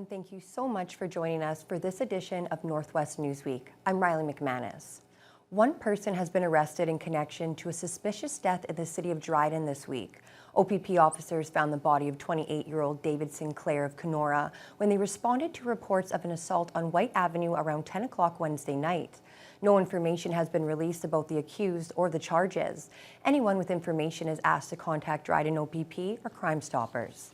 and thank you so much for joining us for this edition of Northwest Newsweek. I'm Riley McManus. One person has been arrested in connection to a suspicious death in the city of Dryden this week. OPP officers found the body of 28-year-old David Sinclair of Kenora when they responded to reports of an assault on White Avenue around 10 o'clock Wednesday night. No information has been released about the accused or the charges. Anyone with information is asked to contact Dryden OPP or Crime Stoppers.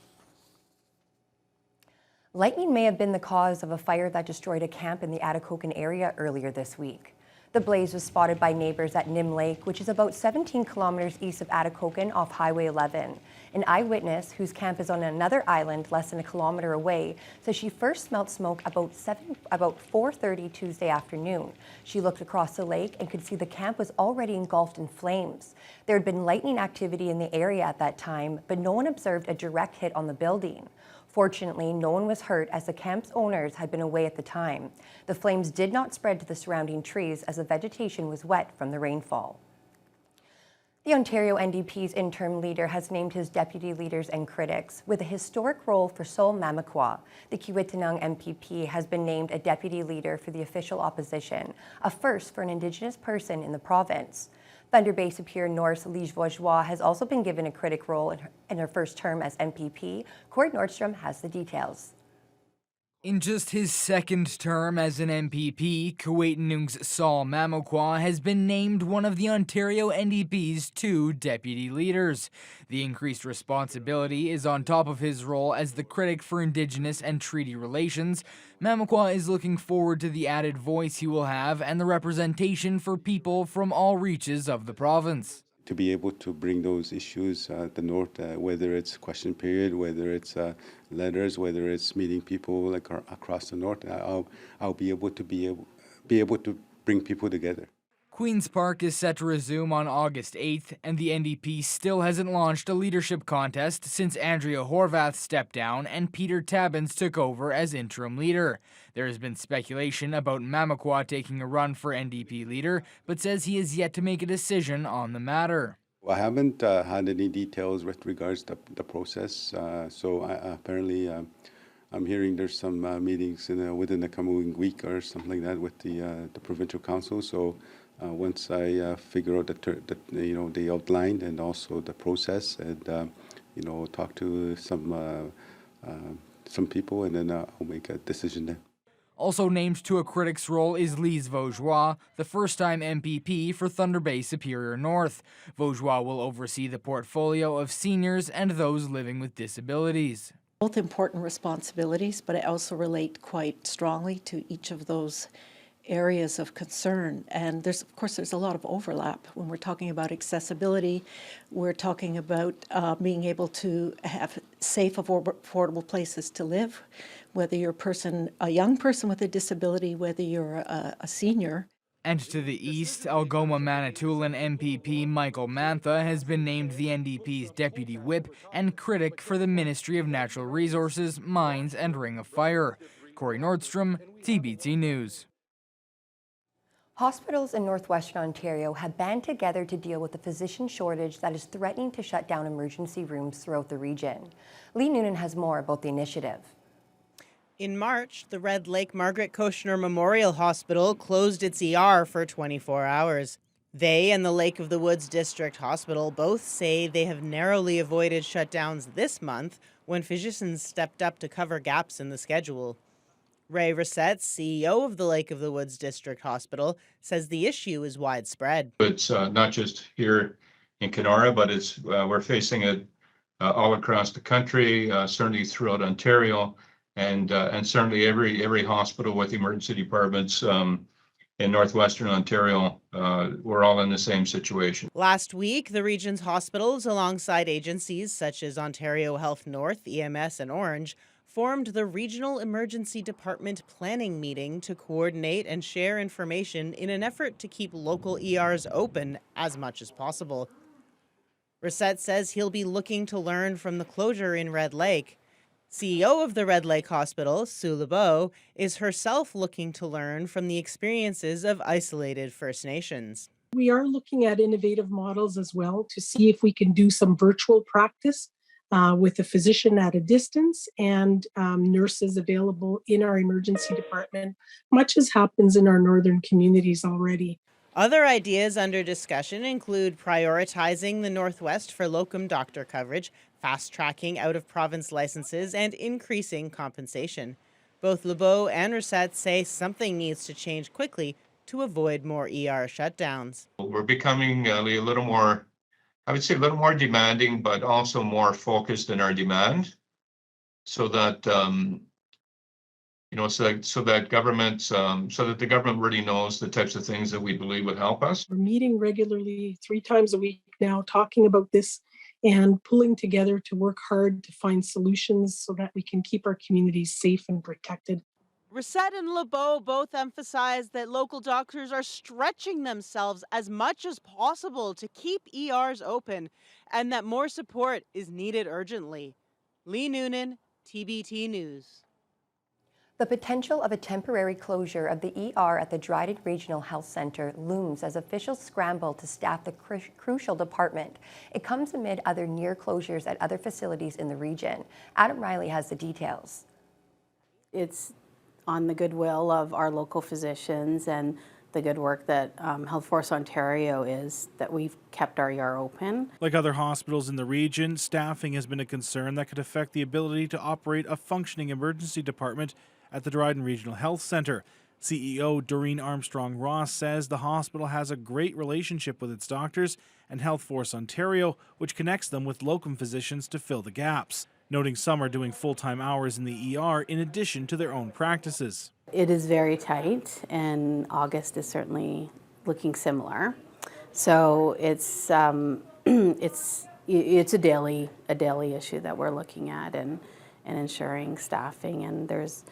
Lightning may have been the cause of a fire that destroyed a camp in the Atikokan area earlier this week. The blaze was spotted by neighbors at Nim Lake, which is about 17 kilometers east of Atikokan off Highway 11. An eyewitness, whose camp is on another island less than a kilometer away, says she first smelled smoke about 4:30 Tuesday afternoon. She looked across the lake and could see the camp was already engulfed in flames. There had been lightning activity in the area at that time, but no one observed a direct hit on the building. Fortunately, no one was hurt as the camp's owners had been away at the time. The flames did not spread to the surrounding trees as the vegetation was wet from the rainfall. The Ontario NDP's interim leader has named his deputy leaders and critics. With a historic role for Sol Mamakwa, the Kiiwetinoong MPP has been named a deputy leader for the official opposition, a first for an Indigenous person in the province. Thunder Bay Superior North's Lige Bourgeois has also been given a critic role in her first term as MPP. Corey Nordstrom has the details. In just his second term as an MPP, Kiiwetinoong's Sol Mamakwa has been named one of the Ontario NDP's two deputy leaders. The increased responsibility is on top of his role as the critic for Indigenous and treaty relations. Mamakwa is looking forward to the added voice he will have and the representation for people from all reaches of the province. To be able to bring those issues at the North, whether it's question period, whether it's letters, whether it's meeting people like across the North, I'll be able to bring people together. Queen's Park is set to resume on August 8th, and the NDP still hasn't launched a leadership contest since Andrea Horvath stepped down and Peter Tabuns took over as interim leader. There has been speculation about Mamakwa taking a run for NDP leader, but says he has yet to make a decision on the matter. I haven't had any details with regards to the process, so apparently I'm hearing there's some meetings within the coming week or something like that with the provincial council. So once I figure out the outline and also the process, and talk to some people, and then I'll make a decision then. Also named to a critic's role is Lise Bourgeois, the first-time MPP for Thunder Bay Superior North. Bourgeois will oversee the portfolio of seniors and those living with disabilities. Both important responsibilities, but I also relate quite strongly to each of those areas of concern. And there's a lot of overlap when we're talking about accessibility. We're talking about being able to have safe, affordable places to live, whether you're a young person with a disability, whether you're a senior. And to the east, Algoma Manitoulin MPP Michael Mantha has been named the NDP's deputy whip and critic for the Ministry of Natural Resources, Mines and Ring of Fire. Corey Nordstrom, TBT News. Hospitals in northwestern Ontario have banded together to deal with the physician shortage that is threatening to shut down emergency rooms throughout the region. Lee Noonan has more about the initiative. In March, the Red Lake Margaret Koshner Memorial Hospital closed its ER for 24 hours. They and the Lake of the Woods District Hospital both say they have narrowly avoided shutdowns this month when physicians stepped up to cover gaps in the schedule. Ray Reset, CEO of the Lake of the Woods District Hospital, says the issue is widespread. It's not just here in Kenora, but we're facing it all across the country, certainly throughout Ontario, and certainly every hospital with emergency departments in northwestern Ontario, we're all in the same situation. Last week, the region's hospitals, alongside agencies such as Ontario Health North, EMS, and Orange, formed the Regional Emergency Department Planning Meeting to coordinate and share information in an effort to keep local ERs open as much as possible. Reset says he'll be looking to learn from the closure in Red Lake. CEO of the Red Lake Hospital, Sue LeBeau, is herself looking to learn from the experiences of isolated First Nations. We are looking at innovative models as well to see if we can do some virtual practice with a physician at a distance and nurses available in our emergency department, much as happens in our northern communities already. Other ideas under discussion include prioritizing the Northwest for locum doctor coverage, fast-tracking out-of-province licenses, and increasing compensation. Both Lebeau and Rousset say something needs to change quickly to avoid more ER shutdowns. We're becoming a little more, I would say a little more demanding, but also more focused in our demand so that, so that the government really knows the types of things that we believe would help us. We're meeting regularly 3 times a week now, talking about this and pulling together to work hard to find solutions so that we can keep our communities safe and protected. Rousset and Lebeau both emphasize that local doctors are stretching themselves as much as possible to keep ERs open and that more support is needed urgently. Lee Noonan, TBT News. The potential of a temporary closure of the ER at the Dryden Regional Health Centre looms as officials scramble to staff the crucial department. It comes amid other near closures at other facilities in the region. Adam Riley has the details. It's on the goodwill of our local physicians and the good work that Health Force Ontario is that we've kept our ER open. Like other hospitals in the region, staffing has been a concern that could affect the ability to operate a functioning emergency department at the Dryden Regional Health Centre. CEO Doreen Armstrong-Ross says the hospital has a great relationship with its doctors and Health Force Ontario, which connects them with locum physicians to fill the gaps, noting some are doing full-time hours in the ER in addition to their own practices. It is very tight, and August is certainly looking similar. So it's a daily issue that we're looking at and ensuring staffing, and there's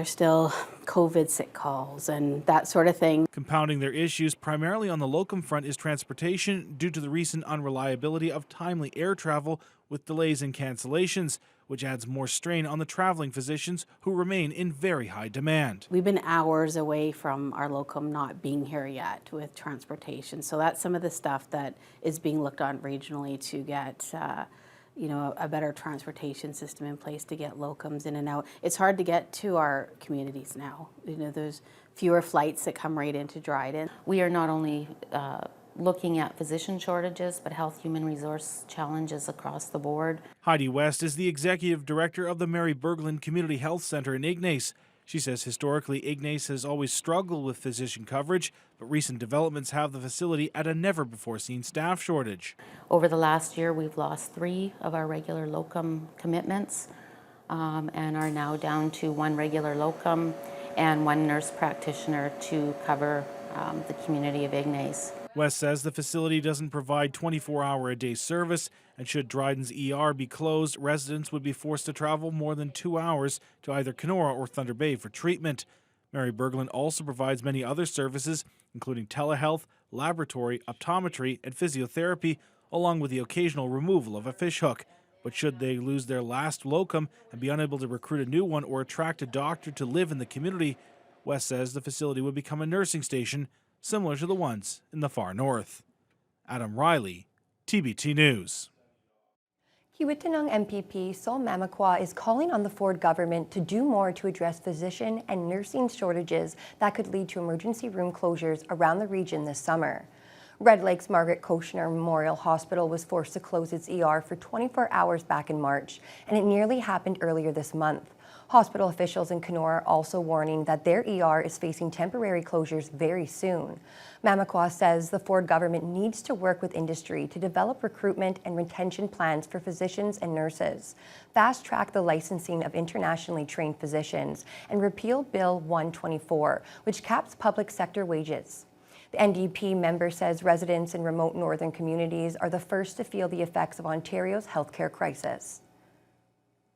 still COVID sick calls and that sort of thing. Compounding their issues primarily on the locum front is transportation due to the recent unreliability of timely air travel with delays and cancellations, which adds more strain on the traveling physicians who remain in very high demand. We've been hours away from our locum not being here yet with transportation. So that's some of the stuff that is being looked on regionally to get a better transportation system in place to get locums in and out. It's hard to get to our communities now. There's fewer flights that come right into Dryden. We are not only looking at physician shortages, but health human resource challenges across the board. Heidi West is the executive director of the Mary Berglund Community Health Centre in Ignace. She says historically Ignace has always struggled with physician coverage, but recent developments have the facility at a never-before-seen staff shortage. Over the last year, we've lost 3 of our regular locum commitments and are now down to 1 regular locum and 1 nurse practitioner to cover the community of Ignace. West says the facility doesn't provide 24-hour-a-day service, and should Dryden's ER be closed, residents would be forced to travel more than 2 hours to either Kenora or Thunder Bay for treatment. Mary Berglund also provides many other services, including telehealth, laboratory, optometry, and physiotherapy, along with the occasional removal of a fishhook. But should they lose their last locum and be unable to recruit a new one or attract a doctor to live in the community, West says the facility would become a nursing station, similar to the ones in the far north. Adam Riley, TBT News. Kiiwetinoong MPP Sol Mamakwa is calling on the Ford government to do more to address physician and nursing shortages that could lead to emergency room closures around the region this summer. Red Lake's Margaret Koshner Memorial Hospital was forced to close its ER for 24 hours back in March, and it nearly happened earlier this month. Hospital officials in Kenora are also warning that their ER is facing temporary closures very soon. Mamakwa says the Ford government needs to work with industry to develop recruitment and retention plans for physicians and nurses, fast-track the licensing of internationally trained physicians, and repeal Bill 124, which caps public sector wages. The NDP member says residents in remote northern communities are the first to feel the effects of Ontario's healthcare crisis.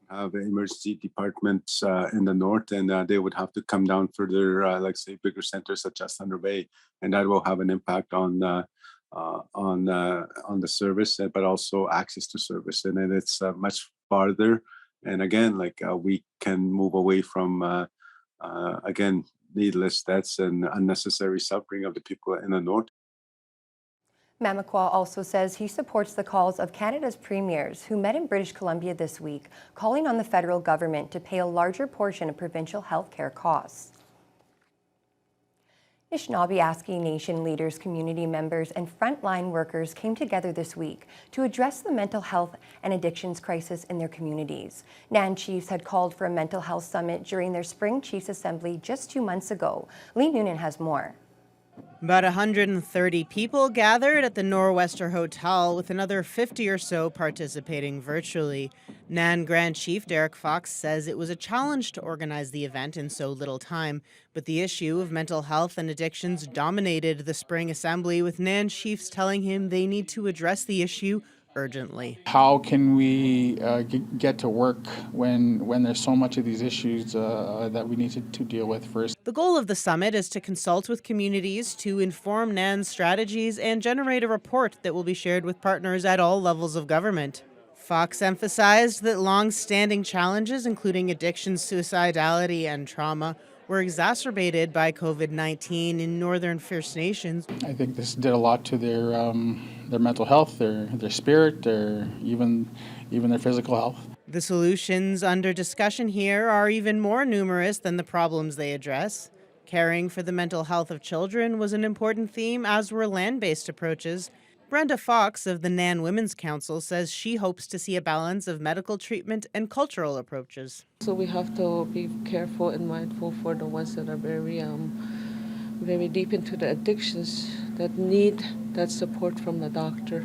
Have emergency departments in the north, and they would have to come down further, like say bigger centers such as Thunder Bay, and that will have an impact on the service, but also access to service, and then it's much farther. And again, we can move away from again needless deaths and unnecessary suffering of the people in the north. Mamakwa also says he supports the calls of Canada's premiers who met in British Columbia this week, calling on the federal government to pay a larger portion of provincial health care costs. Anishinaabe Nation leaders, community members, and frontline workers came together this week to address the mental health and addictions crisis in their communities. Nan Chiefs had called for a mental health summit during their Spring Chiefs Assembly just 2 months ago. Lee Noonan has more. About 130 people gathered at the Norwester Hotel, with another 50 or so participating virtually. Nan Grand Chief Derek Fox says it was a challenge to organize the event in so little time, but the issue of mental health and addictions dominated the spring assembly, with Nan Chiefs telling him they need to address the issue urgently. How can we get to work when there's so much of these issues that we need to deal with first? The goal of the summit is to consult with communities to inform NAN's strategies and generate a report that will be shared with partners at all levels of government. Fox emphasized that long-standing challenges, including addiction, suicidality, and trauma, were exacerbated by COVID-19 in Northern First Nations. I think this did a lot to their mental health, their spirit, even their physical health. The solutions under discussion here are even more numerous than the problems they address. Caring for the mental health of children was an important theme, as were land-based approaches. Brenda Fox of the Nan Women's Council says she hopes to see a balance of medical treatment and cultural approaches. So we have to be careful and mindful for the ones that are very deep into the addictions, that need that support from the doctor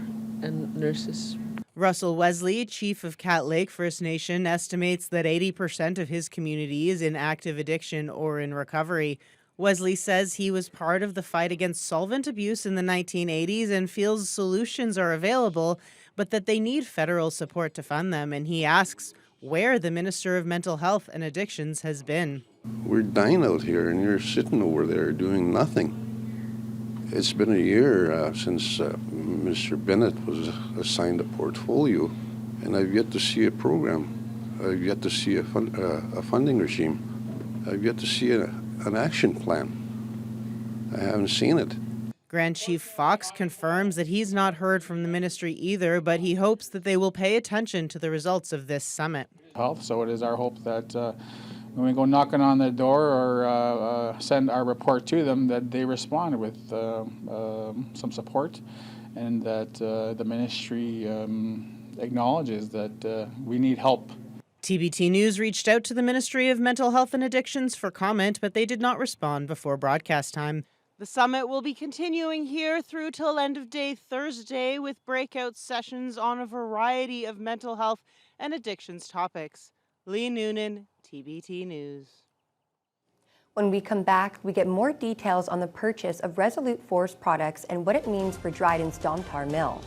and nurses. Russell Wesley, chief of Cat Lake First Nation, estimates that 80% of his community is in active addiction or in recovery. Wesley says he was part of the fight against solvent abuse in the 1980s and feels solutions are available, but that they need federal support to fund them. And he asks where the Minister of Mental Health and Addictions has been. We're dying out here, and you're sitting over there doing nothing. It's been a year since Mr. Bennett was assigned a portfolio, and I've yet to see a program. I've yet to see a funding regime. I've yet to see an action plan. I haven't seen it. Grand Chief Fox confirms that he's not heard from the ministry either, but he hopes that they will pay attention to the results of this summit. Health. So it is our hope that when we go knocking on the door or send our report to them, that they respond with some support, and that the ministry acknowledges that we need help. TBT News reached out to the Ministry of Mental Health and Addictions for comment, but they did not respond before broadcast time. The summit will be continuing here through till end of day Thursday, with breakout sessions on a variety of mental health and addictions topics. Lee Noonan, TBT News. When we come back, we get more details on the purchase of Resolute Forest products and what it means for Dryden's Domtar Mill.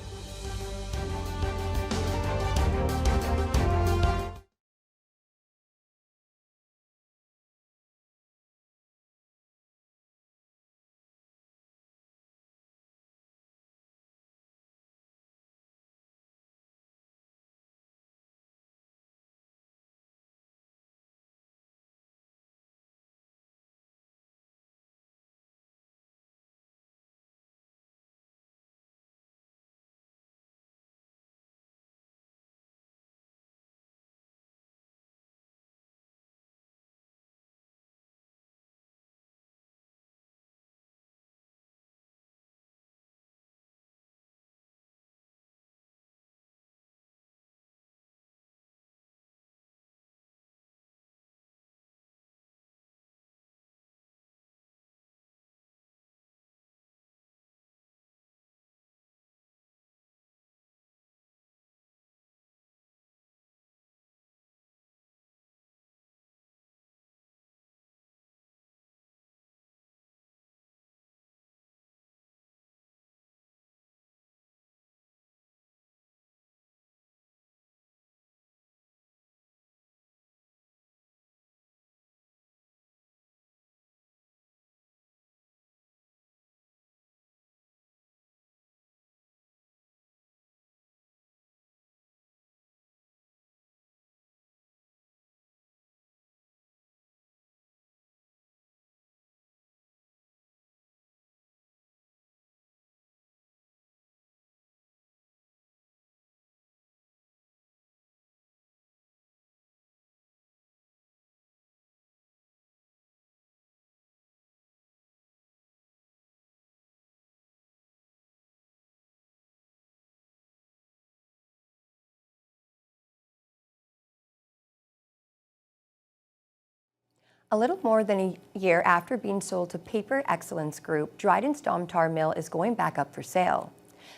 A little more than a year after being sold to Paper Excellence Group, Dryden's Domtar Mill is going back up for sale.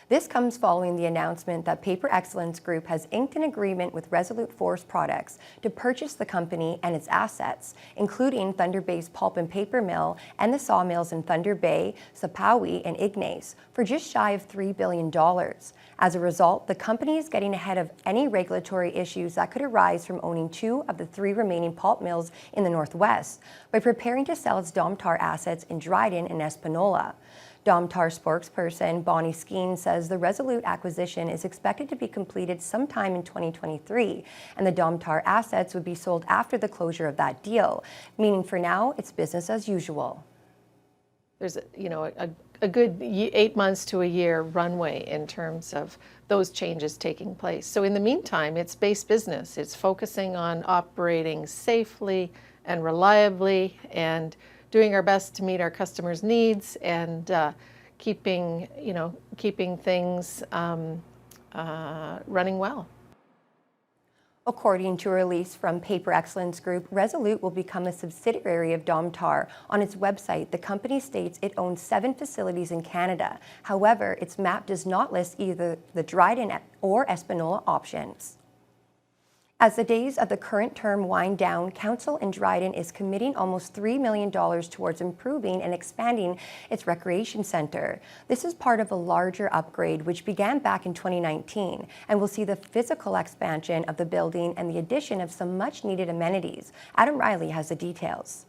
This comes following the announcement that Paper Excellence Group has inked an agreement with Resolute Forest Products to purchase the company and its assets, including Thunder Bay's pulp and paper mill and the sawmills in Thunder Bay, Sapawi, and Ignace, for just shy of $3 billion. As a result, the company is getting ahead of any regulatory issues that could arise from owning 2 of the 3 remaining pulp mills in the Northwest by preparing to sell its Domtar assets in Dryden and Espanola. Domtar spokesperson Bonnie Skeen says the Resolute acquisition is expected to be completed sometime in 2023, and the Domtar assets would be sold after the closure of that deal, meaning for now it's business as usual. There's a good 8 months to a year runway in terms of those changes taking place. So in the meantime, it's base business. It's focusing on operating safely and reliably and doing our best to meet our customers' needs and keeping things running well. According to a release from Paper Excellence Group, Resolute will become a subsidiary of Domtar. On its website, the company states it owns 7 facilities in Canada. However, its map does not list either the Dryden or Espanola options. As the days of the current term wind down, Council in Dryden is committing almost $3 million towards improving and expanding its recreation centre. This is part of a larger upgrade which began back in 2019 and will see the physical expansion of the building and the addition of some much-needed amenities. Adam Riley has the details.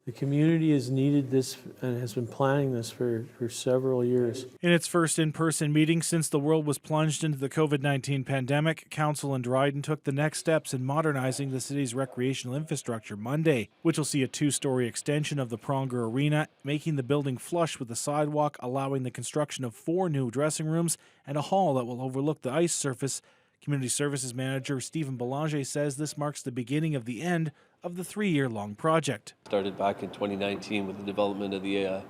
The community has needed this and has been planning this for several years. In its first in-person meeting since the world was plunged into the COVID-19 pandemic, Council in Dryden took the next steps in modernizing the city's recreational infrastructure Monday, which will see a 2-story extension of the Pronger Arena, making the building flush with the sidewalk, allowing the construction of 4 new dressing rooms and a hall that will overlook the ice surface. Community Services Manager Stephen Belanger says this marks the beginning of the end of the 3-year-long project. Started back in 2019 with the development of the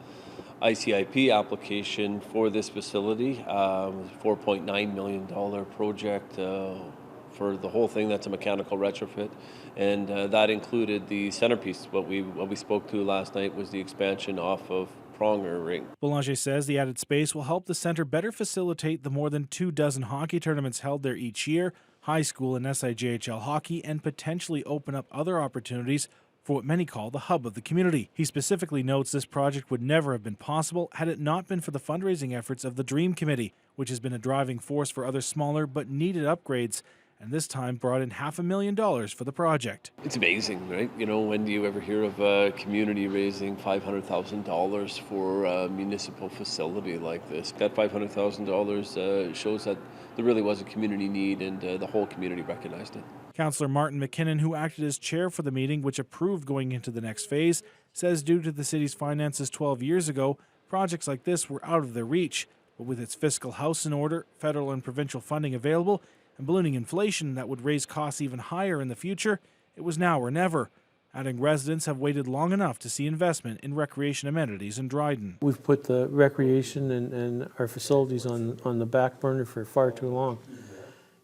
ICIP application for this facility, $4.9 million project for the whole thing. That's a mechanical retrofit, and that included the centerpiece. What we spoke to last night was the expansion off of Pronger Ring. Belanger says the added space will help the centre better facilitate the more than 24 hockey tournaments held there each year, high school and SIJHL hockey, and potentially open up other opportunities for what many call the hub of the community. He specifically notes this project would never have been possible had it not been for the fundraising efforts of the Dream Committee, which has been a driving force for other smaller but needed upgrades, and this time brought in $500,000 for the project. It's amazing, right? You know, when do you ever hear of a community raising $500,000 for a municipal facility like this? That $500,000 shows that there really was a community need, and the whole community recognized it. Councillor Martin McKinnon, who acted as chair for the meeting, which approved going into the next phase, says due to the city's finances 12 years ago, projects like this were out of their reach. But with its fiscal house in order, federal and provincial funding available, and ballooning inflation that would raise costs even higher in the future, it was now or never. Adding residents have waited long enough to see investment in recreation amenities in Dryden. We've put the recreation and our facilities on the back burner for far too long.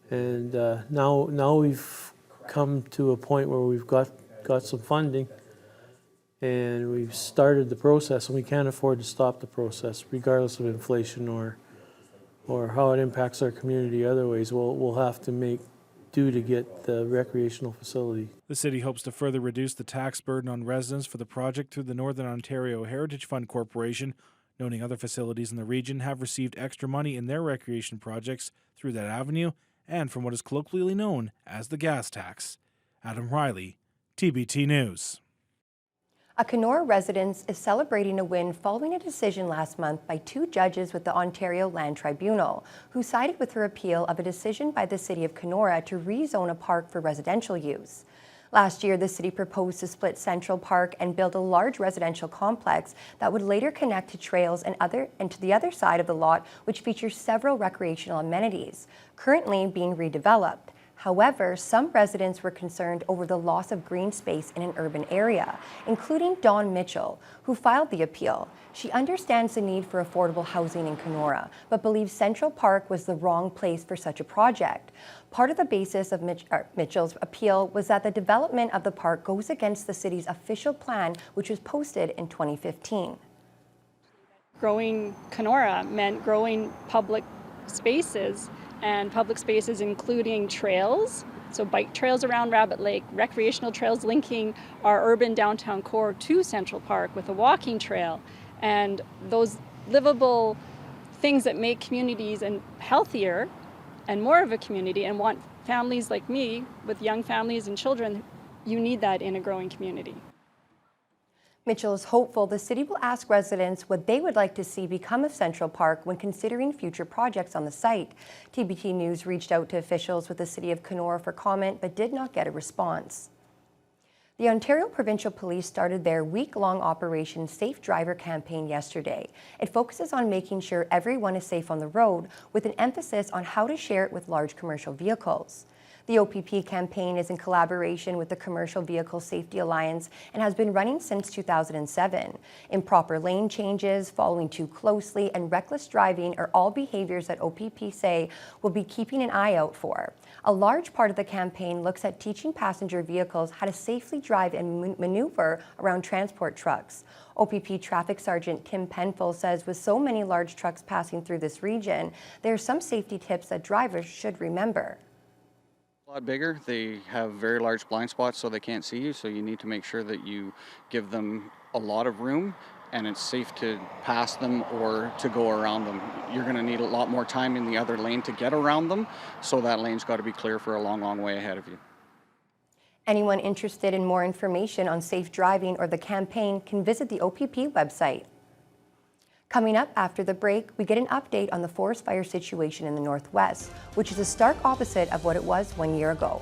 And now we've come to a point where we've got some funding and we've started the process, and we can't afford to stop the process regardless of inflation or how it impacts our community other ways. We'll have to make do to get the recreational facility. The city hopes to further reduce the tax burden on residents for the project through the Northern Ontario Heritage Fund Corporation, noting other facilities in the region have received extra money in their recreation projects through that avenue and from what is colloquially known as the gas tax. Adam Riley, TBT News. A Kenora resident is celebrating a win following a decision last month by 2 judges with the Ontario Land Tribunal, who sided with her appeal of a decision by the City of Kenora to rezone a park for residential use. Last year, the city proposed to split Central Park and build a large residential complex that would later connect to trails and to the other side of the lot, which features several recreational amenities, currently being redeveloped. However, some residents were concerned over the loss of green space in an urban area, including Dawn Mitchell, who filed the appeal. She understands the need for affordable housing in Kenora, but believes Central Park was the wrong place for such a project. Part of the basis of Mitchell's appeal was that the development of the park goes against the city's official plan, which was posted in 2015. Growing Kenora meant growing public spaces, and public spaces including trails, so bike trails around Rabbit Lake, recreational trails linking our urban downtown core to Central Park with a walking trail, and those livable things that make communities healthier and more of a community, and want families like me with young families and children, you need that in a growing community. Mitchell is hopeful the city will ask residents what they would like to see become of Central Park when considering future projects on the site. TBT News reached out to officials with the City of Kenora for comment but did not get a response. The Ontario Provincial Police started their week-long Operation Safe Driver campaign yesterday. It focuses on making sure everyone is safe on the road, with an emphasis on how to share it with large commercial vehicles. The OPP campaign is in collaboration with the Commercial Vehicle Safety Alliance and has been running since 2007. Improper lane changes, following too closely, and reckless driving are all behaviors that OPP say will be keeping an eye out for. A large part of the campaign looks at teaching passenger vehicles how to safely drive and maneuver around transport trucks. OPP Traffic Sergeant Tim Penfold says with so many large trucks passing through this region, there are some safety tips that drivers should remember. A lot bigger. They have very large blind spots so they can't see you, so you need to make sure that you give them a lot of room and it's safe to pass them or to go around them. You're going to need a lot more time in the other lane to get around them, so that lane's got to be clear for a long, long way ahead of you. Anyone interested in more information on safe driving or the campaign can visit the OPP website. Coming up after the break, we get an update on the forest fire situation in the Northwest, which is a stark opposite of what it was 1 year ago.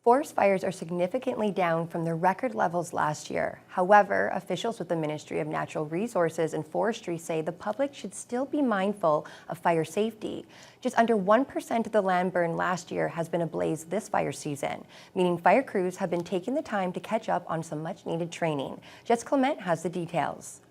Forest fires are significantly down from their record levels last year. However, officials with the Ministry of Natural Resources and Forestry say the public should still be mindful of fire safety. Just under 1% of the land burned last year has been ablaze this fire season, meaning fire crews have been taking the time to catch up on some much-needed training. Jess Clement has the details.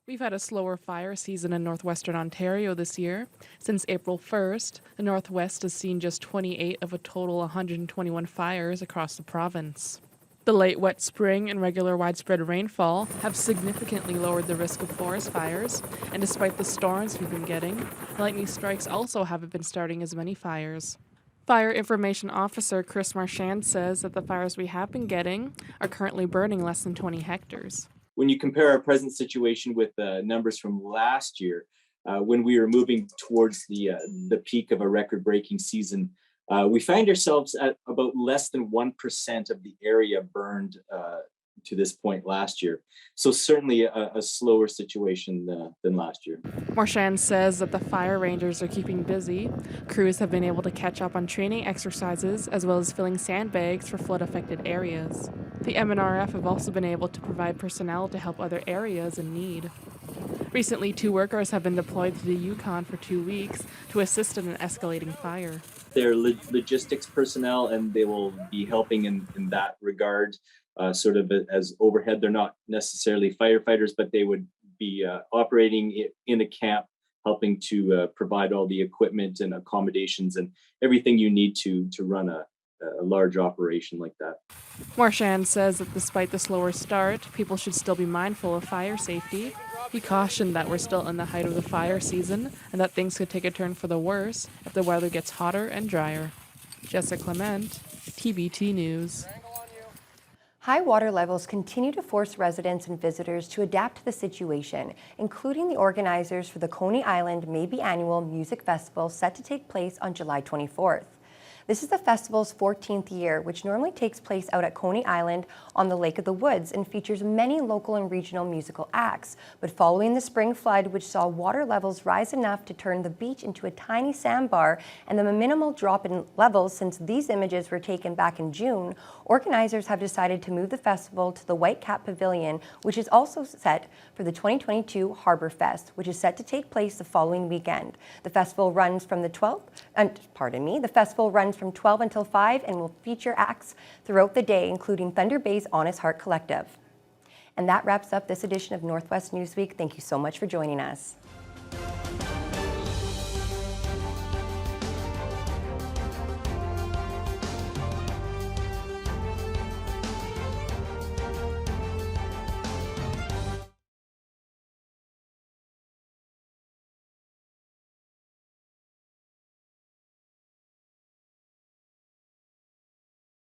We've had a slower fire season in northwestern Ontario this year. Since April 1st, the Northwest has seen just 28 of a total 121 fires across the province. The late wet spring and regular widespread rainfall have significantly lowered the risk of forest fires, and despite the storms we've been getting, lightning strikes also haven't been starting as many fires. Fire Information Officer Chris Marchand says that the fires we have been getting are currently burning less than 20 hectares. When you compare our present situation with numbers from last year, when we were moving towards the peak of a record-breaking season, we find ourselves at about less than 1% of the area burned to this point last year. So certainly a slower situation than last year. Marchand says that the fire rangers are keeping busy. Crews have been able to catch up on training exercises as well as filling sandbags for flood-affected areas. The MNRF have also been able to provide personnel to help other areas in need. Recently, 2 workers have been deployed to the Yukon for 2 weeks to assist in an escalating fire. They're logistics personnel, and they will be helping in that regard, sort of as overhead. They're not necessarily firefighters, but they would be operating in a camp, helping to provide all the equipment and accommodations and everything you need to run a large operation like that. Marchand says that despite the slower start, people should still be mindful of fire safety. He cautioned that we're still in the height of the fire season and that things could take a turn for the worse if the weather gets hotter and drier. Jessica Clement, TBT News. High water levels continue to force residents and visitors to adapt to the situation, including the organizers for the Coney Island Maybe Annual Music Festival set to take place on July 24th. This is the festival's 14th year, which normally takes place out at Coney Island on the Lake of the Woods and features many local and regional musical acts. But following the spring flood, which saw water levels rise enough to turn the beach into a tiny sandbar and the minimal drop in levels since these images were taken back in June, organizers have decided to move the festival to the Whitecap Pavilion, which is also set for the 2022 Harbor Fest, which is set to take place the following weekend. The festival runs from the 12th, the festival runs from 12 until 5 and will feature acts throughout the day, including Thunder Bay's Honest Heart Collective. And that wraps up this edition of Northwest Newsweek. Thank you so much for joining us.